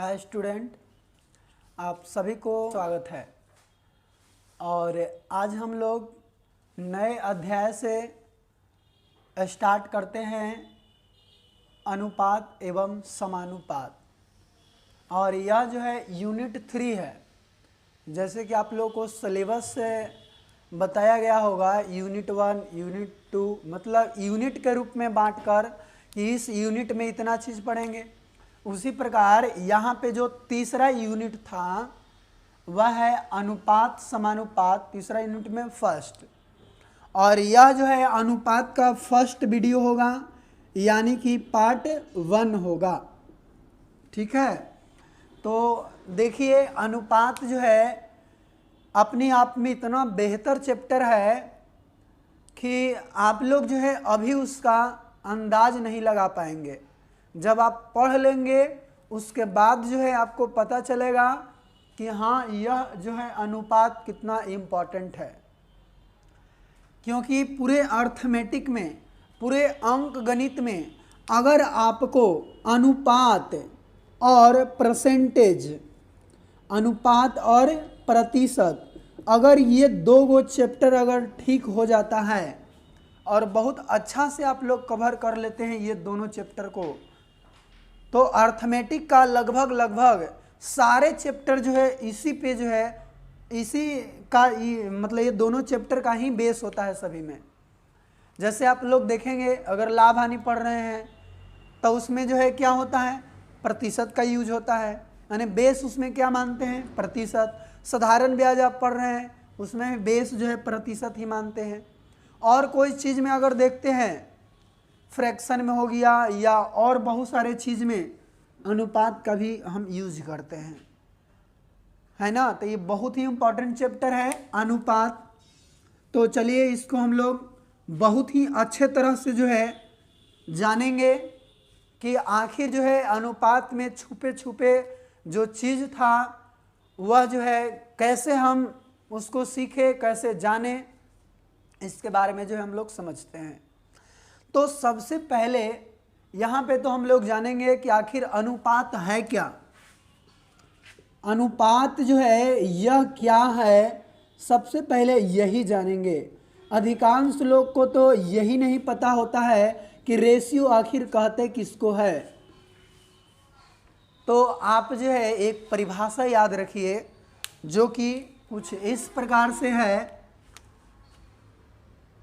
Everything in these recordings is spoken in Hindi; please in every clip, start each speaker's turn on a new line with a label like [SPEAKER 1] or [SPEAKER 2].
[SPEAKER 1] हाय स्टूडेंट, आप सभी को स्वागत है। और आज हम लोग नए अध्याय से स्टार्ट करते हैं अनुपात एवं समानुपात। और यह जो है यूनिट 3 है। जैसे कि आप लोगों को सिलेबस से बताया गया होगा, यूनिट 1 यूनिट 2 मतलब यूनिट के रूप में बांटकर कि इस यूनिट में इतना चीज़ पढ़ेंगे। उसी प्रकार यहाँ पे जो तीसरा यूनिट था वह है अनुपात समानुपात, तीसरा यूनिट में फर्स्ट। और यह जो है अनुपात का फर्स्ट वीडियो होगा, यानी कि पार्ट 1 होगा। ठीक है, तो देखिए अनुपात जो है अपने आप में इतना बेहतर चैप्टर है कि आप लोग जो है अभी उसका अंदाज नहीं लगा पाएंगे। जब आप पढ़ लेंगे उसके बाद जो है आपको पता चलेगा कि हाँ यह जो है अनुपात कितना इम्पॉर्टेंट है। क्योंकि पूरे अर्थमेटिक में, पूरे अंक गणित में अगर आपको अनुपात और परसेंटेज, अनुपात और प्रतिशत, अगर ये दो गो चैप्टर अगर ठीक हो जाता है और बहुत अच्छा से आप लोग कवर कर लेते हैं ये दोनों चैप्टर को, तो अर्थमेटिक का लगभग सारे चैप्टर जो है इसी पे जो है इसी का मतलब ये दोनों चैप्टर का ही बेस होता है सभी में। जैसे आप लोग देखेंगे अगर लाभ हानि पढ़ रहे हैं तो उसमें जो है क्या होता है, प्रतिशत का यूज होता है, यानी बेस उसमें क्या मानते हैं, प्रतिशत। साधारण ब्याज आप पढ़ रहे हैं उसमें बेस जो है प्रतिशत ही मानते हैं। और कोई चीज़ में अगर देखते हैं फ्रैक्शन में हो गया या और बहुत सारे चीज़ में अनुपात का भी हम यूज करते हैं, है ना। तो ये बहुत ही इम्पोर्टेंट चैप्टर है अनुपात। तो चलिए इसको हम लोग बहुत ही अच्छे तरह से जो है जानेंगे कि आखिर जो है अनुपात में छुपे छुपे जो चीज़ था वह जो है कैसे हम उसको सीखे, कैसे जाने, इसके बारे में जो है हम लोग समझते हैं। तो सबसे पहले यहाँ पे तो हम लोग जानेंगे कि आखिर अनुपात है क्या। अनुपात जो है यह क्या है, सबसे पहले यही जानेंगे। अधिकांश लोग को तो यही नहीं पता होता है कि रेशियो आखिर कहते किसको है। तो आप जो है एक परिभाषा याद रखिए जो कि कुछ इस प्रकार से है,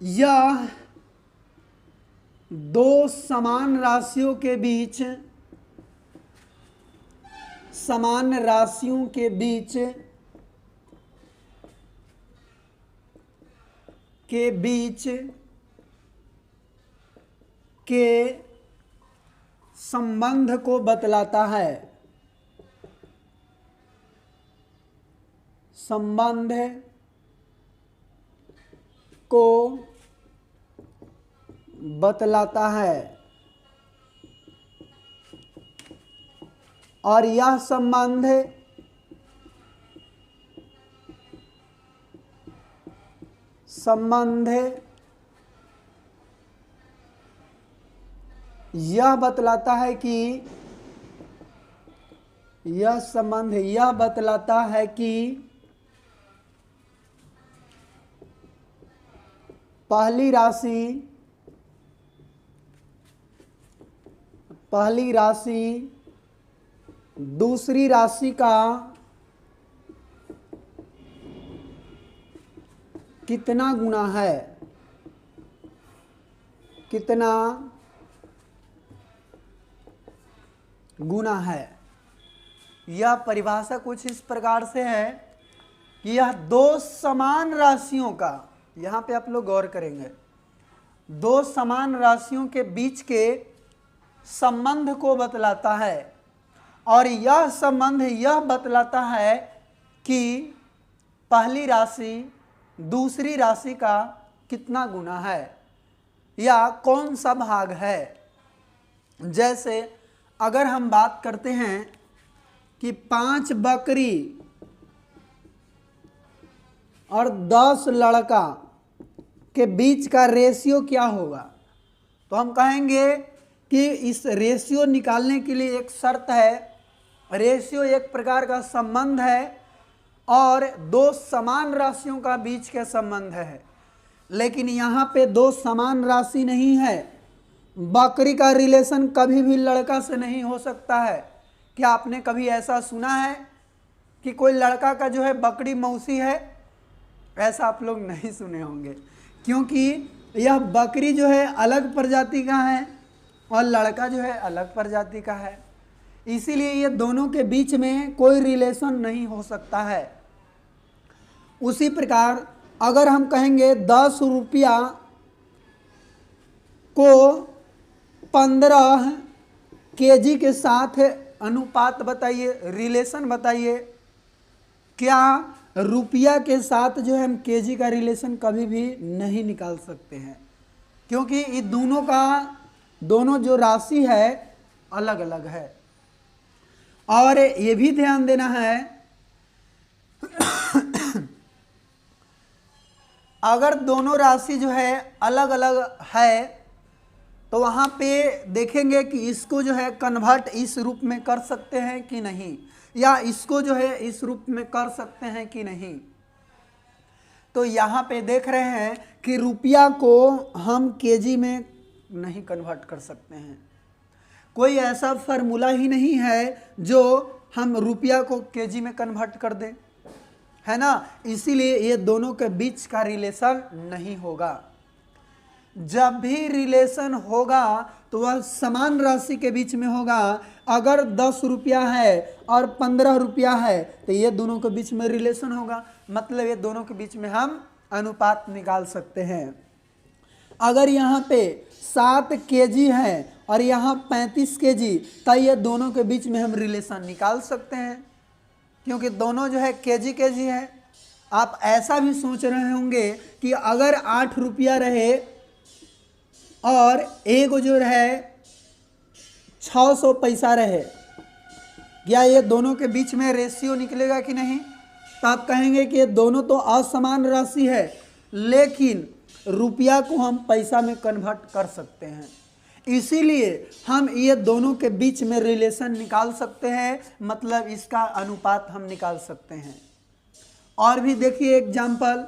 [SPEAKER 1] यह दो समान राशियों के बीच, समान राशियों के बीच के संबंध को बतलाता है। संबंध को बतलाता है। और यह संबंध यह बतलाता है कि यह संबंध यह बतलाता है कि पहली राशि दूसरी राशि का कितना गुना है, कितना गुना है। यह परिभाषा कुछ इस प्रकार से है कि यह दो समान राशियों का, यहाँ पे आप लोग गौर करेंगे, दो समान राशियों के बीच के संबंध को बतलाता है। और यह संबंध यह बतलाता है कि पहली राशि दूसरी राशि का कितना गुना है या कौन सा भाग है। जैसे अगर हम बात करते हैं कि 5 बकरी और 10 लड़का के बीच का रेशियो क्या होगा, तो हम कहेंगे कि इस रेशियो निकालने के लिए एक शर्त है रेशियो एक प्रकार का संबंध है और दो समान राशियों का बीच का संबंध है, लेकिन यहाँ पे दो समान राशि नहीं है। बकरी का रिलेशन कभी भी लड़का से नहीं हो सकता है। क्या आपने कभी ऐसा सुना है कि कोई लड़का का जो है बकरी मौसी है? ऐसा आप लोग नहीं सुने होंगे, क्योंकि यह बकरी जो है अलग प्रजाति का है और लड़का जो है अलग प्रजाति का है, इसीलिए ये दोनों के बीच में कोई रिलेशन नहीं हो सकता है। उसी प्रकार अगर हम कहेंगे 10 रुपया को 15 केजी के साथ अनुपात बताइए, रिलेशन बताइए। क्या रुपया के साथ जो है हम केजी का रिलेशन कभी भी नहीं निकाल सकते हैं, क्योंकि ये दोनों जो राशि है अलग अलग है। और ये भी ध्यान देना है अगर दोनों राशि जो है अलग अलग है तो वहाँ पे देखेंगे कि इसको जो है कन्वर्ट इस रूप में कर सकते हैं कि नहीं, या इसको जो है इस रूप में कर सकते हैं कि नहीं। तो यहाँ पे देख रहे हैं कि रुपया को हम केजी में नहीं कन्वर्ट कर सकते हैं। कोई ऐसा फार्मूला ही नहीं है जो हम रुपया को केजी में कन्वर्ट कर दें, है ना। इसीलिए ये दोनों के बीच का रिलेशन नहीं होगा। जब भी रिलेशन होगा तो वह समान राशि के बीच में होगा। अगर 10 रुपया है और 15 रुपया है तो ये दोनों के बीच में रिलेशन होगा, मतलब ये दोनों के बीच में हम अनुपात निकाल सकते हैं। अगर यहाँ पे 7 केजी है और यहाँ 35 केजी, तो ये दोनों के बीच में हम रिलेशन निकाल सकते हैं, क्योंकि दोनों जो है केजी केजी है। आप ऐसा भी सोच रहे होंगे कि अगर 8 रुपया रहे और एक जो रहे 600 पैसा रहे, क्या ये दोनों के बीच में रेशियो निकलेगा कि नहीं? तो आप कहेंगे कि ये दोनों तो असमान राशि है, लेकिन रुपया को हम पैसा में कन्वर्ट कर सकते हैं। इसीलिए हम ये दोनों के बीच में रिलेशन निकाल सकते हैं, मतलब इसका अनुपात हम निकाल सकते हैं। और भी देखिए एग्जाम्पल,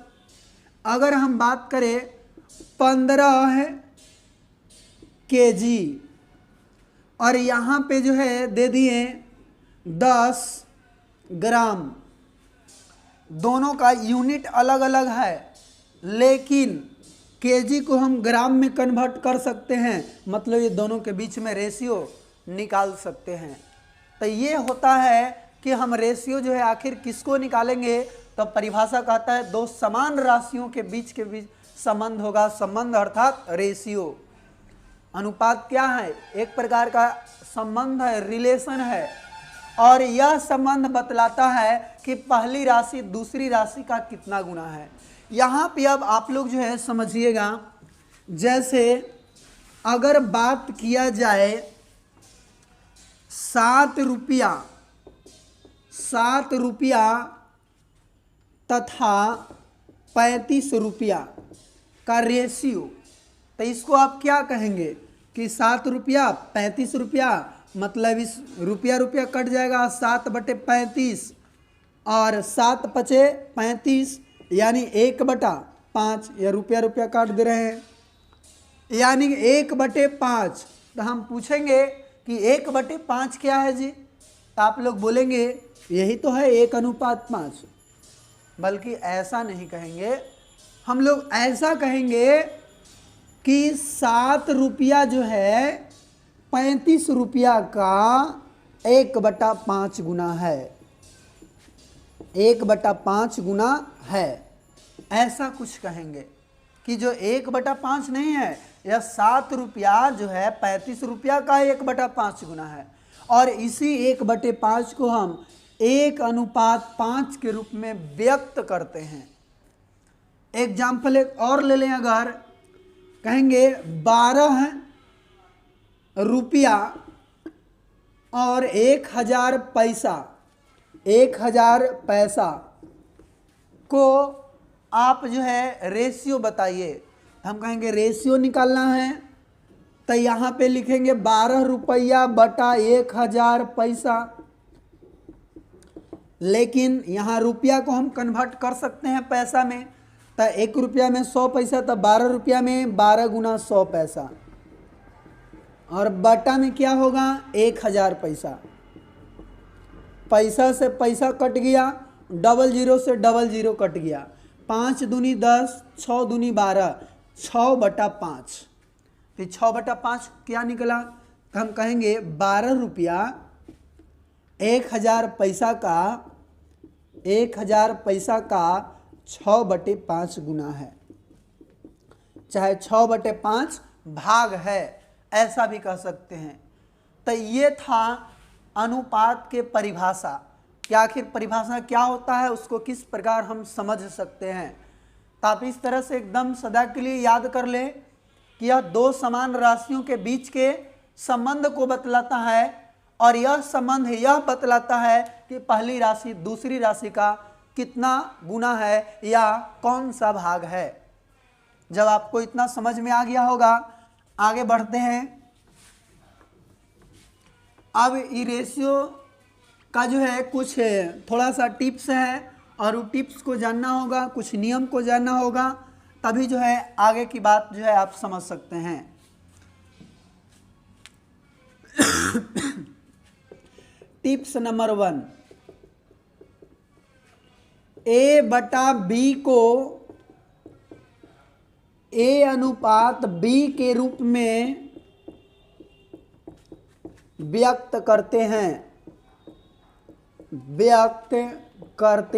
[SPEAKER 1] अगर हम बात करें 15 केजी और यहाँ पे जो है दे दिए 10 ग्राम, दोनों का यूनिट अलग अलग है, लेकिन केजी को हम ग्राम में कन्वर्ट कर सकते हैं, मतलब ये दोनों के बीच में रेशियो निकाल सकते हैं। तो ये होता है कि हम रेशियो जो है आखिर किसको निकालेंगे, तो परिभाषा कहता है दो समान राशियों के बीच संबंध होगा। संबंध अर्थात रेशियो। अनुपात क्या है? एक प्रकार का संबंध है, रिलेशन है, और यह संबंध बतलाता है कि पहली राशि दूसरी राशि का कितना गुना है। यहाँ पे अब आप लोग जो है समझिएगा, जैसे अगर बात किया जाए 7 रुपया तथा 35 रुपया का रेशियो, तो इसको आप क्या कहेंगे कि 7 रुपया 35 रुपया, मतलब इस रुपया रुपया कट जाएगा 7/35 और 7 पचे 35, यानी 1/5, या रुपया रुपया काट दे रहे हैं, यानी 1/5। तो हम पूछेंगे कि 1/5 क्या है जी, तो आप लोग बोलेंगे यही तो है 1:5। बल्कि ऐसा नहीं कहेंगे, हम लोग ऐसा कहेंगे कि 7 रुपया जो है 35 रुपया का 1/5 गुना है, 1/5 गुना है। ऐसा कुछ कहेंगे कि जो 1/5 नहीं है, यह 7 रुपया जो है 35 रुपया का 1/5 गुना है, और इसी 1/5 को हम 1:5 के रूप में व्यक्त करते हैं। एग्जाम्पल एक और ले लें, अगर कहेंगे 12 रुपया और 1000 पैसा, 1000 पैसा को आप जो है रेशियो बताइए। हम कहेंगे रेशियो निकालना है, तो यहाँ पे लिखेंगे 12 रुपया बटा 1000 पैसा, लेकिन यहाँ रुपया को हम कन्वर्ट कर सकते हैं पैसा में, तो 1 रुपया में 100 पैसा, तो 12 रुपया में 12 गुना 100 पैसा, और बटा में क्या होगा 1000 पैसा। पैसा से पैसा कट गया, 00 से 00 कट गया, 5 दूनी 10, 6 दूनी 12, 6/5। फिर 6/5 क्या निकला, तो हम कहेंगे 12 रुपया 1000 पैसा का 6/5 गुना है, चाहे 6/5 भाग है, ऐसा भी कह सकते हैं। तो ये था अनुपात के परिभाषा कि आखिर परिभाषा क्या होता है, उसको किस प्रकार हम समझ सकते हैं। तो आप इस तरह से एकदम सदा के लिए याद कर लें कि यह दो समान राशियों के बीच के संबंध को बतलाता है, और यह संबंध यह बतलाता है कि पहली राशि दूसरी राशि का कितना गुना है या कौन सा भाग है। जब आपको इतना समझ में आ गया होगा, आगे बढ़ते हैं। अब ये रेशियो का जो है कुछ थोड़ा सा टिप्स है, और वो टिप्स को जानना होगा, कुछ नियम को जानना होगा, तभी जो है आगे की बात जो है आप समझ सकते हैं। टिप्स नंबर 1, A/B को A/B के रूप में व्यक्त करते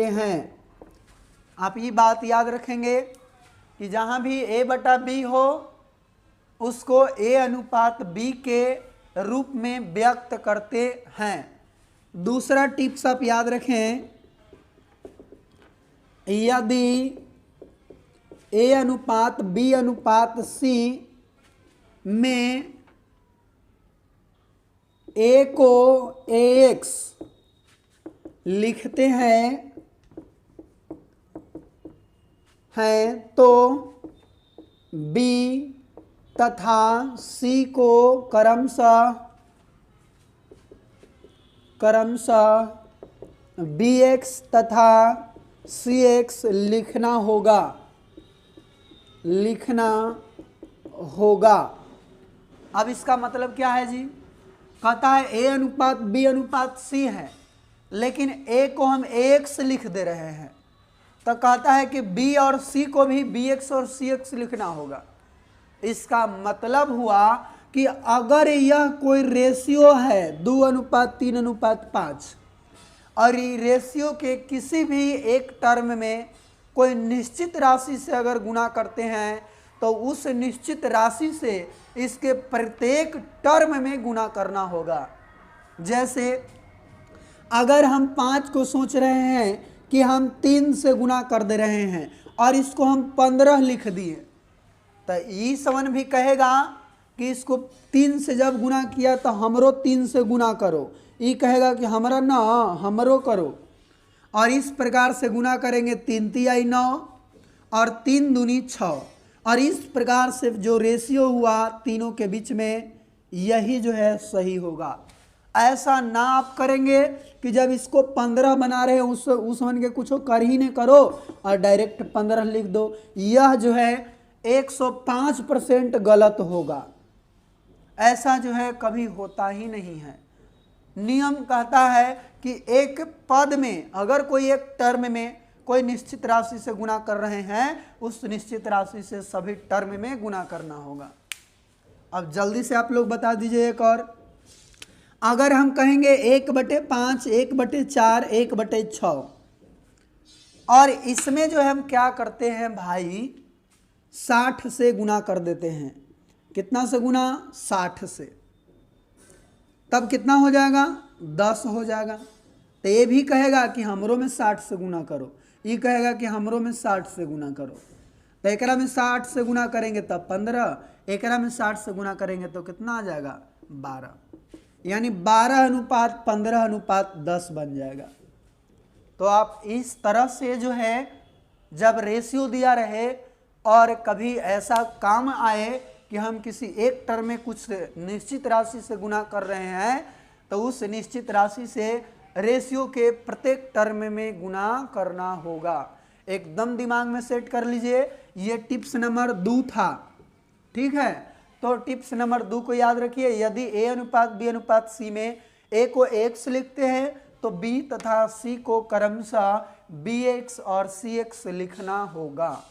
[SPEAKER 1] हैं। आप ये बात याद रखेंगे कि जहाँ भी A/B हो उसको A/B के रूप में व्यक्त करते हैं। दूसरा टिप्स आप याद रखें, यदि A/B/C में A को AX लिखते हैं तो B तथा C को क्रमशः BX तथा CX लिखना होगा। अब इसका मतलब क्या है जी, कहता है A/B/C है, लेकिन A को हम AX लिख दे रहे हैं, तो कहता है कि B और C को भी BX और CX लिखना होगा। इसका मतलब हुआ कि अगर यह कोई रेशियो है 2:3:5 और ये रेशियो के किसी भी एक टर्म में कोई निश्चित राशि से अगर गुना करते हैं, तो उस निश्चित राशि से इसके प्रत्येक टर्म में गुना करना होगा। जैसे अगर हम 5 को सोच रहे हैं कि हम 3 से गुना कर दे रहे हैं और इसको हम 15 लिख दिए, तो E7 भी कहेगा कि इसको 3 से जब गुना किया तो हमरो 3 से गुना करो, ये कहेगा कि हमारा ना हमरो करो, और इस प्रकार से गुना करेंगे 3×3 = 9 और 3×2 = 6, और इस प्रकार से जो रेशियो हुआ तीनों के बीच में यही जो है सही होगा। ऐसा ना आप करेंगे कि जब इसको 15 बना रहे उस मन के कुछ कर ही नहीं करो और डायरेक्ट 15 लिख दो, यह जो है 105% गलत होगा। ऐसा जो है कभी होता ही नहीं है। नियम कहता है कि एक पद में अगर कोई एक टर्म में कोई निश्चित राशि से गुना कर रहे हैं, उस निश्चित राशि से सभी टर्म में गुना करना होगा। अब जल्दी से आप लोग बता दीजिए एक और। अगर हम कहेंगे 1/5, 1/4, 1/6, और इसमें जो है हम क्या करते हैं भाई 60 से गुना कर देते हैं। कितना से गुना? 60 से। तब कितना हो जाएगा? 10 हो जाएगा। तो ये भी कहेगा कि हमरों में 60 से गुना करो, ये कहेगा कि हमरों में 60 से गुना करो। तो एकरा में 60 से गुना करेंगे तब 15, एकरा में 60 से गुना करेंगे तो कितना आ जाएगा? 12, यानी 12:15:10 बन जाएगा। तो आप इस तरह से जो है जब रेशियो दिया रहे और कभी ऐसा काम आए कि हम किसी एक टर्म में कुछ निश्चित राशि से गुना कर रहे हैं, तो उस निश्चित राशि से रेशियो के प्रत्येक टर्म में गुना करना होगा। एकदम दिमाग में सेट कर लीजिए, ये टिप्स नंबर 2 था, ठीक है। तो टिप्स नंबर 2 को याद रखिए, यदि a अनुपात b अनुपात c में a को x लिखते हैं तो b तथा c को क्रमशः bx और cx लिखना होगा।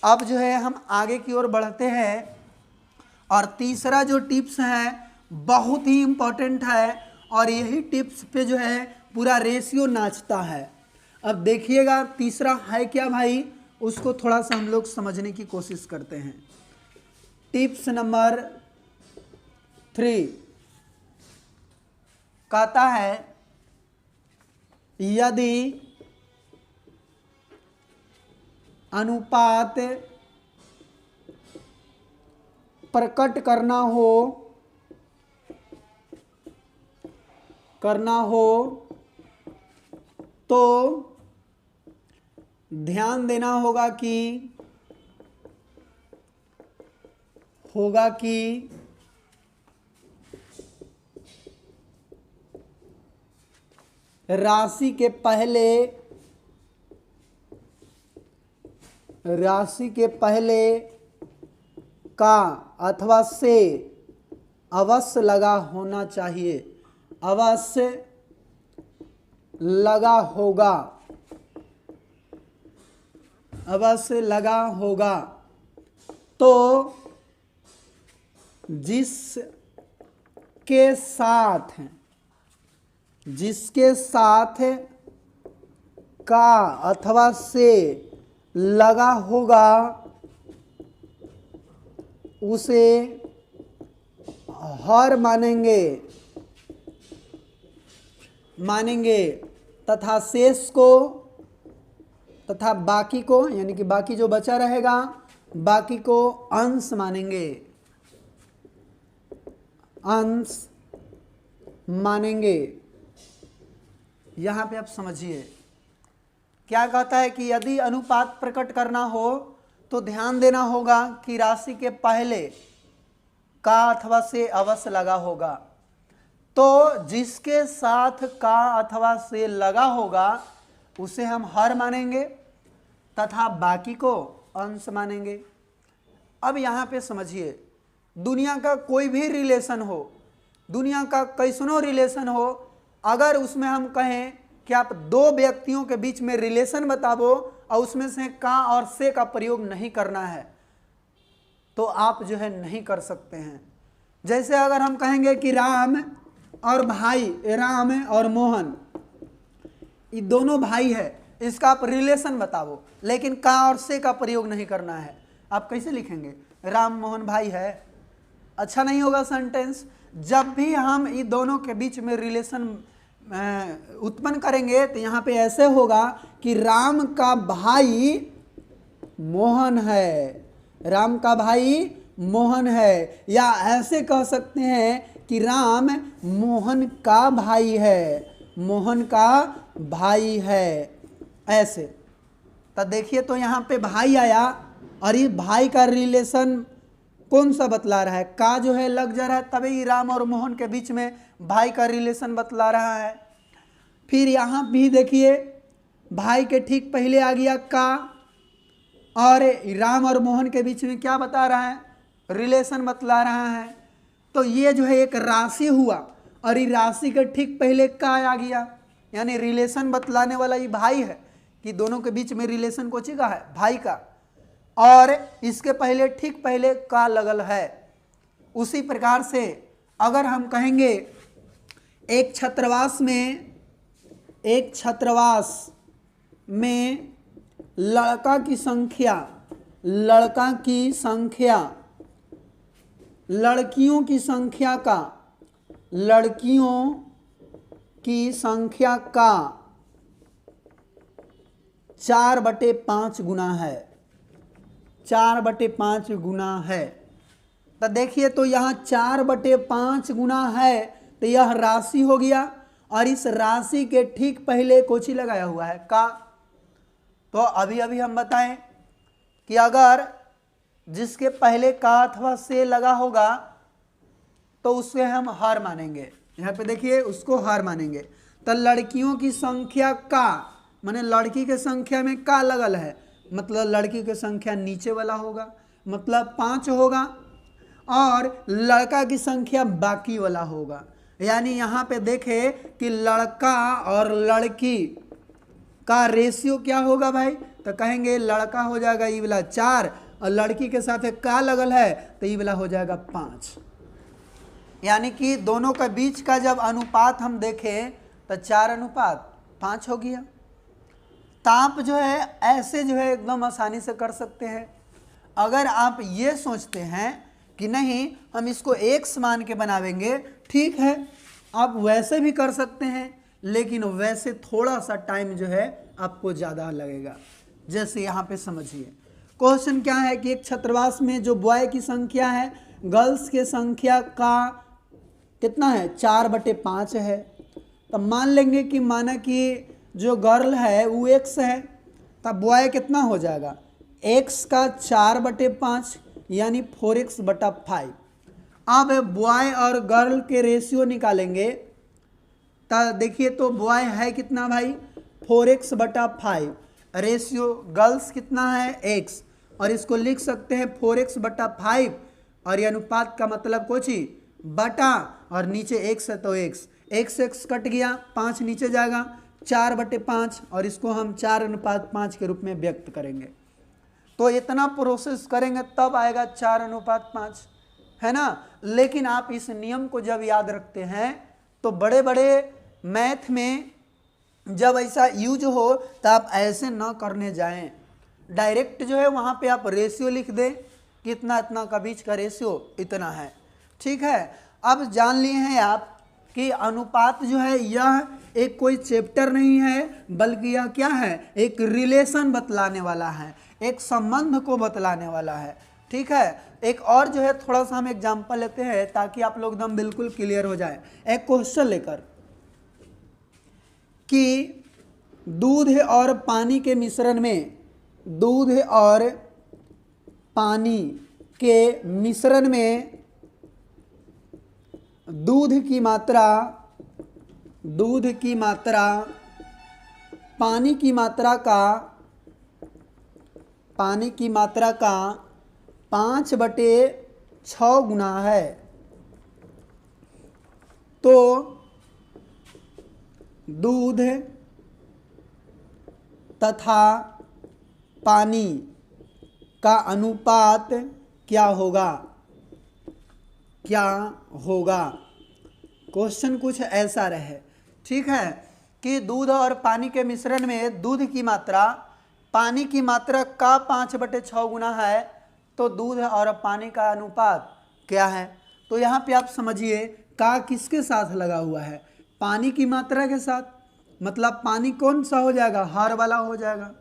[SPEAKER 1] अब जो है हम आगे की ओर बढ़ते हैं, और तीसरा जो टिप्स है बहुत ही इंपॉर्टेंट है, और यही टिप्स पे जो है पूरा रेशियो नाचता है। अब देखिएगा तीसरा है क्या भाई, उसको थोड़ा सा हम लोग समझने की कोशिश करते हैं। टिप्स नंबर 3 कहता है, यदि अनुपात प्रकट करना हो तो ध्यान देना होगा कि राशि के पहले का अथवा से अवश्य लगा होना चाहिए, अवश्य लगा होगा। तो जिसके साथ का अथवा से लगा होगा उसे हर मानेंगे तथा शेष को तथा बाकी को, यानी कि बाकी जो बचा रहेगा बाकी को अंश मानेंगे। यहां पे आप समझिए क्या कहता है कि यदि अनुपात प्रकट करना हो तो ध्यान देना होगा कि राशि के पहले का अथवा से अवश्य लगा होगा। तो जिसके साथ का अथवा से लगा होगा उसे हम हर मानेंगे तथा बाकी को अंश मानेंगे। अब यहाँ पे समझिए, दुनिया का कोई भी रिलेशन हो, दुनिया का कैसनो रिलेशन हो, अगर उसमें हम कहें कि आप दो व्यक्तियों के बीच में रिलेशन बताओ और उसमें से का और से का प्रयोग नहीं करना है तो आप जो है नहीं कर सकते हैं। जैसे अगर हम कहेंगे कि राम और मोहन, ये दोनों भाई है, इसका आप रिलेशन बताओ, लेकिन का और से का प्रयोग नहीं करना है। आप कैसे लिखेंगे? राम मोहन भाई है, अच्छा नहीं होगा सेंटेंस। जब भी हम इन दोनों के बीच में रिलेशन उत्पन्न करेंगे तो यहाँ पे ऐसे होगा कि राम का भाई मोहन है, राम का भाई मोहन है, या ऐसे कह सकते हैं कि राम मोहन का भाई है, मोहन का भाई है, ऐसे। तो देखिए तो यहाँ पे भाई आया और ये भाई का रिलेशन कौन सा बतला रहा है? का जो है लग जा रहा है, तभी राम और मोहन के बीच में भाई का रिलेशन बतला रहा है। फिर यहाँ भी देखिए भाई के ठीक पहले आ गया का, और राम और मोहन के बीच में क्या बता रहा है? रिलेशन बतला रहा है। तो ये जो है एक राशि हुआ और ये राशि के ठीक पहले का आ गया, यानी रिलेशन बतलाने वाला ये भाई है कि दोनों के बीच में रिलेशन को चिका है भाई का, और इसके पहले ठीक पहले का लगल है। उसी प्रकार से अगर हम कहेंगे एक छात्रावास में लड़का की संख्या लड़कियों की संख्या का 4/5 गुना है, 4/5 गुना है। तो देखिए तो यहाँ 4/5 गुना है, तो यह राशि हो गया, और इस राशि के ठीक पहले कोची लगाया हुआ है का। तो अभी हम बताएं कि अगर जिसके पहले का अथवा से लगा होगा तो उससे हम हर मानेंगे। यहाँ पे देखिए उसको हर मानेंगे। तो लड़कियों की संख्या का माने लड़की के संख्या में का लगल है, मतलब लड़की की संख्या नीचे वाला होगा, मतलब 5 होगा, और लड़का की संख्या बाकी वाला होगा। यानी यहाँ पे देखे कि लड़का और लड़की का रेशियो क्या होगा भाई, तो कहेंगे लड़का हो जाएगा ये वाला 4 और लड़की के साथ का लगल है तो ये वाला हो जाएगा 5। यानी कि दोनों के बीच का जब अनुपात हम देखें तो 4:5 हो गया। तो आप जो है ऐसे जो है एकदम आसानी से कर सकते हैं। अगर आप ये सोचते हैं कि नहीं हम इसको x मान के बनावेंगे, ठीक है आप वैसे भी कर सकते हैं, लेकिन वैसे थोड़ा सा टाइम जो है आपको ज़्यादा लगेगा। जैसे यहाँ पे समझिए क्वेश्चन क्या है कि एक छात्रावास में जो बॉय की संख्या है गर्ल्स के संख्या का कितना है 4/5 है। तो मान लेंगे कि माना कि जो गर्ल है वो x है, तब बॉय कितना हो जाएगा x का 4/5 यानी 4x/5। अब बॉय और गर्ल के रेशियो निकालेंगे तो देखिए तो बॉय है कितना भाई 4x/5, रेशियो गर्ल्स कितना है x, और इसको लिख सकते हैं 4x/5 और ये अनुपात का मतलब कुछ ही बटा और नीचे x है तो x कट गया 5 नीचे जाएगा 4/5 और इसको हम 4:5 के रूप में व्यक्त करेंगे। तो इतना प्रोसेस करेंगे तब आएगा 4:5 है ना। लेकिन आप इस नियम को जब याद रखते हैं तो बड़े बड़े मैथ में जब ऐसा यूज हो तो आप ऐसे ना करने जाएं, डायरेक्ट जो है वहाँ पे आप रेशियो लिख दें कि इतना इतना का बीच का रेशियो इतना है, ठीक है। अब जान लिए हैं आप कि अनुपात जो है यह एक कोई चैप्टर नहीं है, बल्कि यह क्या है एक रिलेशन बतलाने वाला है, एक संबंध को बतलाने वाला है, ठीक है। एक और जो है थोड़ा सा हम एग्जांपल लेते हैं ताकि आप लोग एकदम बिल्कुल क्लियर हो जाए। एक क्वेश्चन लेकर कि दूध और पानी के मिश्रण में दूध और पानी के मिश्रण में दूध की मात्रा पानी की मात्रा का 5/6 गुना है, तो दूध तथा पानी का अनुपात क्या होगा। क्वेश्चन कुछ ऐसा रहे, ठीक है, कि दूध और पानी के मिश्रण में दूध की मात्रा पानी की मात्रा का 5/6 गुना है, तो दूध और पानी का अनुपात क्या है। तो यहाँ पे आप समझिए का किसके साथ लगा हुआ है, पानी की मात्रा के साथ, मतलब पानी कौन सा हो जाएगा हर वाला हो जाएगा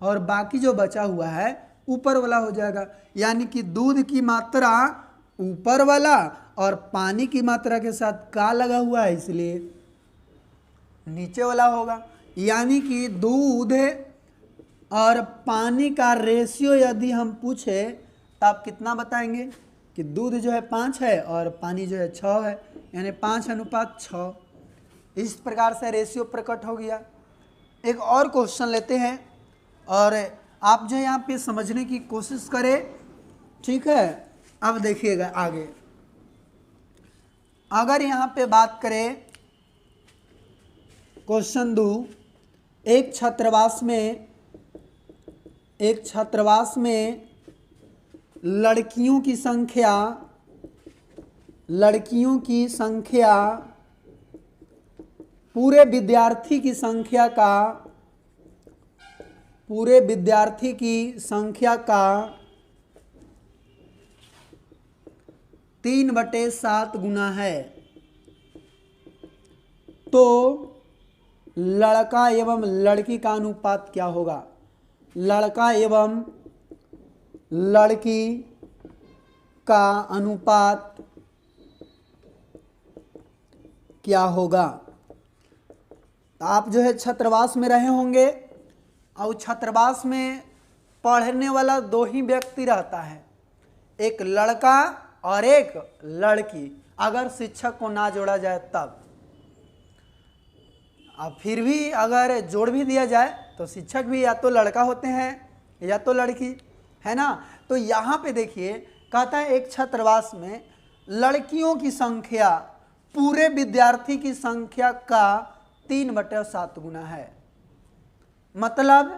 [SPEAKER 1] और बाकी जो बचा हुआ है ऊपर वाला हो जाएगा। यानी कि दूध की मात्रा ऊपर वाला और पानी की मात्रा के साथ का लगा हुआ है इसलिए नीचे वाला होगा। यानी कि दूध और पानी का रेशियो यदि हम पूछे तो आप कितना बताएंगे कि दूध जो है 5 है और पानी जो है 6 है, यानी 5:6। इस प्रकार से रेशियो प्रकट हो गया। एक और क्वेश्चन लेते हैं और आप जो यहाँ पे समझने की कोशिश करें, ठीक है। अब देखिएगा आगे, अगर यहाँ पे बात करें क्वेश्चन 2, एक छात्रावास में लड़कियों की संख्या पूरे विद्यार्थी की संख्या का 3/7 गुना है, तो लड़का एवं लड़की का अनुपात क्या होगा। लड़का एवं लड़की का अनुपात क्या होगा। आप जो है छात्रावास में रहे होंगे और छात्रावास में पढ़ने वाला 2 ही व्यक्ति रहता है, एक लड़का और एक लड़की, अगर शिक्षक को ना जोड़ा जाए तब। अब फिर भी अगर जोड़ भी दिया जाए तो शिक्षक भी या तो लड़का होते हैं या तो लड़की, है ना। तो यहाँ पे देखिए कहता है एक छात्रावास में लड़कियों की संख्या पूरे विद्यार्थी की संख्या का 3/7 गुना है। मतलब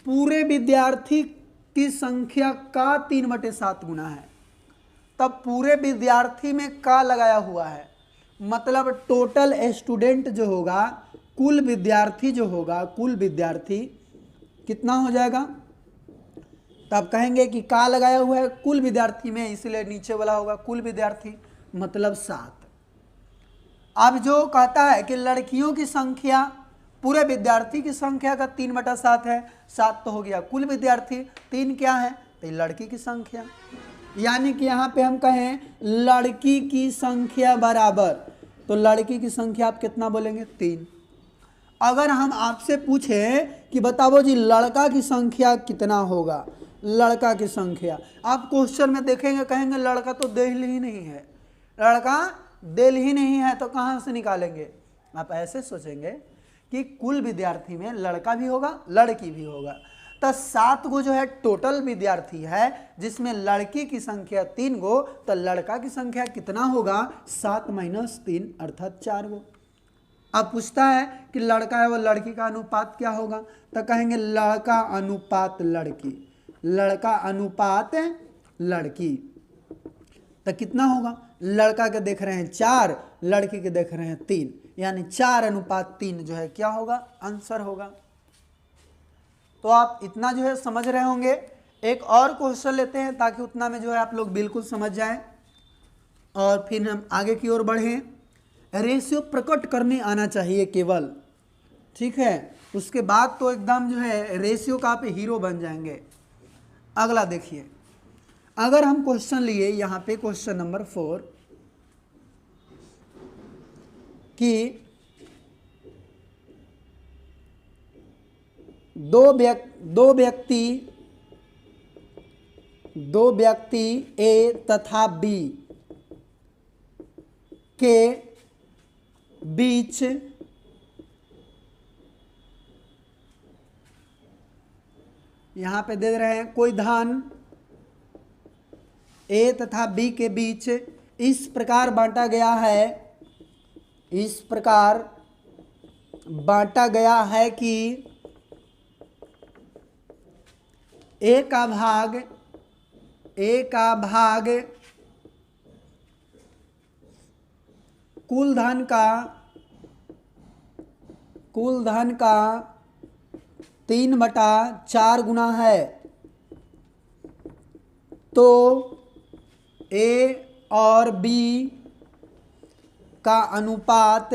[SPEAKER 1] पूरे विद्यार्थी की संख्या का 3/7 गुना है। तब पूरे विद्यार्थी में का लगाया हुआ है, मतलब टोटल स्टूडेंट जो होगा, कुल विद्यार्थी जो होगा, कुल विद्यार्थी कितना हो जाएगा। तब कहेंगे कि का लगाया हुआ है कुल विद्यार्थी में, इसलिए नीचे वाला होगा कुल विद्यार्थी, मतलब 7। अब जो कहता है कि लड़कियों की संख्या पूरे विद्यार्थी की संख्या का 3/7 है, 7 तो हो गया कुल विद्यार्थी, 3 क्या है तो लड़की की संख्या। यानी कि यहाँ पे हम कहें लड़की की संख्या बराबर, तो लड़की की संख्या आप कितना बोलेंगे 3। अगर हम आपसे पूछें कि बताओ जी लड़का की संख्या कितना होगा, लड़का की संख्या, आप क्वेश्चन में देखेंगे कहेंगे लड़का तो दिल ही नहीं है, लड़का दिल ही नहीं है, तो कहाँ से निकालेंगे। आप ऐसे सोचेंगे कि कुल विद्यार्थी में लड़का भी होगा लड़की भी होगा, तो 7 गो जो है टोटल विद्यार्थी है, जिसमें लड़की की संख्या 3 गो, तो लड़का की संख्या कितना होगा 7 - 3 अर्थात 4 गो। अब पूछता है कि लड़का है वो लड़की का अनुपात क्या होगा, तो कहेंगे लड़का अनुपात लड़की, लड़का अनुपात लड़की, तो कितना होगा, लड़का के देख रहे हैं 4, लड़की के देख रहे हैं 3, यानी 4:3 जो है क्या होगा, आंसर होगा। तो आप इतना जो है समझ रहे होंगे। एक और क्वेश्चन लेते हैं ताकि उतना में जो है आप लोग बिल्कुल समझ जाएं और फिर हम आगे की ओर बढ़ें। रेशियो प्रकट करने आना चाहिए केवल, ठीक है, उसके बाद तो एकदम जो है रेशियो का आप हीरो बन जाएंगे। अगला देखिए, अगर हम क्वेश्चन लिए यहाँ पे क्वेश्चन नंबर 4 कि दो व्यक्ति ए तथा बी के बीच यहाँ पे दे रहे हैं कोई धन ए तथा बी के बीच इस प्रकार बांटा गया है, इस प्रकार बांटा गया है कि ए का भाग कुल धन का 3/4 गुना है, तो ए और बी का अनुपात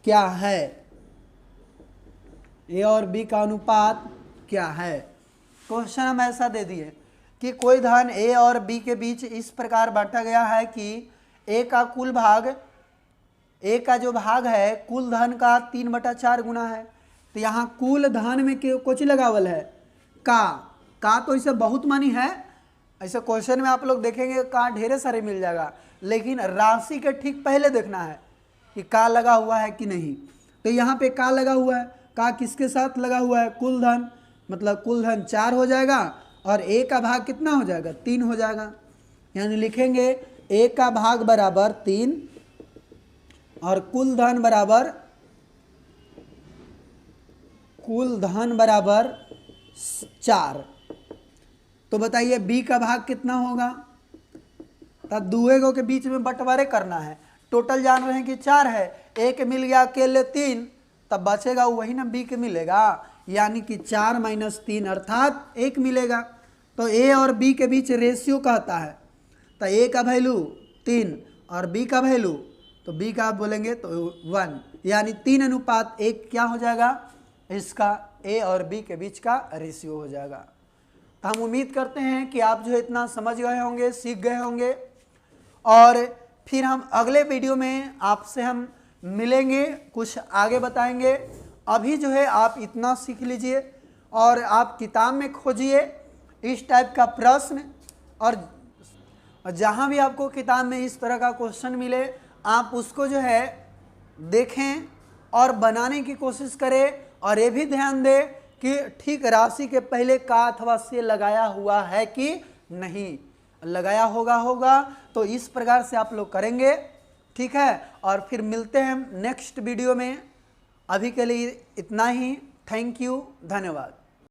[SPEAKER 1] क्या है, ए और बी का अनुपात क्या है। क्वेश्चन हम ऐसा दे दिए कि कोई धन ए और बी के बीच इस प्रकार बांटा गया है कि ए का कुल भाग, ए का जो भाग है कुल धन का 3/4 गुना है। तो यहाँ कुल धन में कुछ लगावल है का तो इसे बहुत मानी है, ऐसे क्वेश्चन में आप लोग देखेंगे का ढेरे सारे मिल जाएगा, लेकिन राशि के ठीक पहले देखना है कि का लगा हुआ है कि नहीं। तो यहाँ पे का लगा हुआ है, का किसके साथ लगा हुआ है, कुल धन, मतलब कुल धन 4 हो जाएगा और ए का भाग कितना हो जाएगा 3 हो जाएगा। यानी लिखेंगे ए का भाग बराबर 3 और कुल धन बराबर 4। तो बताइए बी का भाग कितना होगा, तब दुएगो के बीच में बंटवारे करना है। टोटल जान रहे हैं कि 4 है, ए के मिल गया अकेले 3, तब बचेगा वही ना बी के मिलेगा, यानी कि 4 - 3 अर्थात 1 मिलेगा। तो ए और बी के बीच रेशियो कहता है, तो ए का वैल्यू 3 और बी का वैल्यू, तो बी का आप बोलेंगे तो 1, यानी 3:1 क्या हो जाएगा, इसका ए और बी के बीच का रेशियो हो जाएगा। तो हम उम्मीद करते हैं कि आप जो है इतना समझ गए होंगे, सीख गए होंगे, और फिर हम अगले वीडियो में आपसे हम मिलेंगे, कुछ आगे बताएंगे। अभी जो है आप इतना सीख लीजिए और आप किताब में खोजिए इस टाइप का प्रश्न, और जहाँ भी आपको किताब में इस तरह का क्वेश्चन मिले आप उसको जो है देखें और बनाने की कोशिश करें, और ये भी ध्यान दें कि ठीक राशि के पहले का अथवा से लगाया हुआ है कि नहीं, लगाया होगा तो इस प्रकार से आप लोग करेंगे। ठीक है, और फिर मिलते हैं नेक्स्ट वीडियो में। अभी के लिए इतना ही। थैंक यू, धन्यवाद।